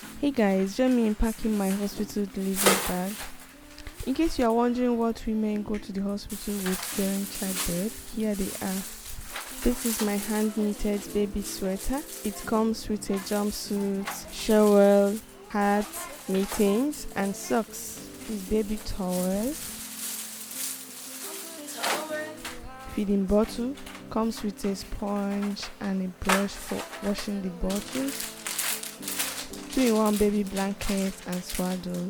Hey guys, join me in packing my hospital delivery bag. In case you are wondering what women go to the hospital with during childbirth, here they are. This is my hand knitted baby sweater. It comes with a jumpsuit, shower, hat, mittens, and socks. This baby towel, feeding bottle, comes with a sponge and a brush for washing the bottles. 2-in-1 baby blanket and swaddle.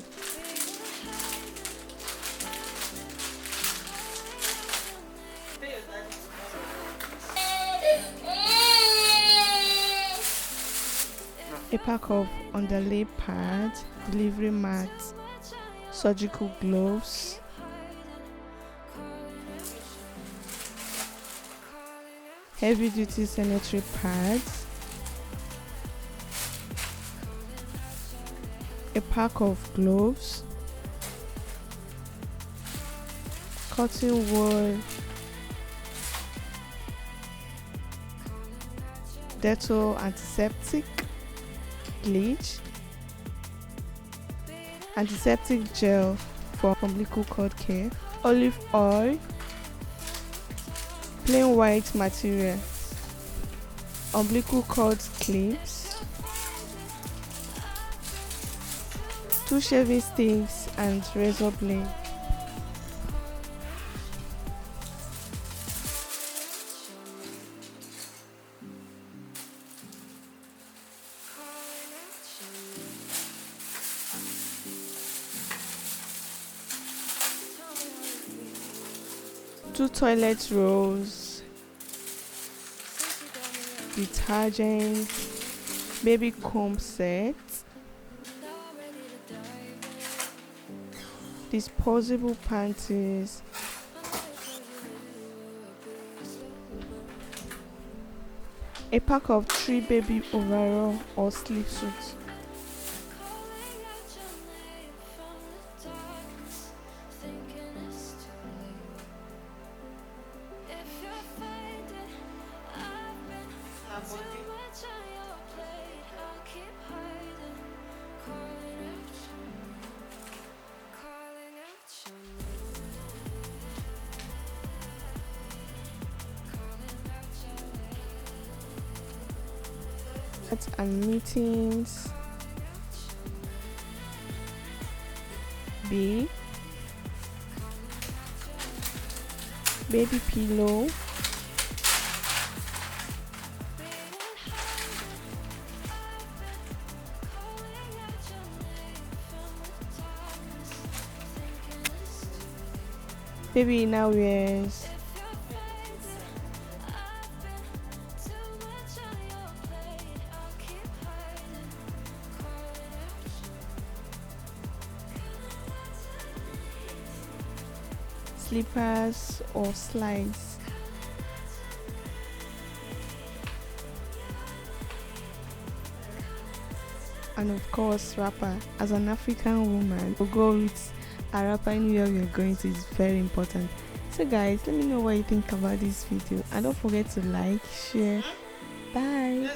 A pack of underlay pads, delivery mats, surgical gloves, heavy duty sanitary pads, a pack of gloves, cotton wool, Dettol antiseptic, bleach, antiseptic gel for umbilical cord care, olive oil, plain white material, umbilical cord clips, 2 shaving sticks and razor blade. Two toilet rolls, detergent, baby comb set, disposable panties, a pack of 3 baby overall or sleep suits. And mittens. B. Baby pillow. Baby innerwears. Slippers or slides. And of course wrapper. As an African woman, we'll go with a wrapper anywhere we are going to is very important. So guys, let me know what you think about this video and don't forget to like, share. Bye.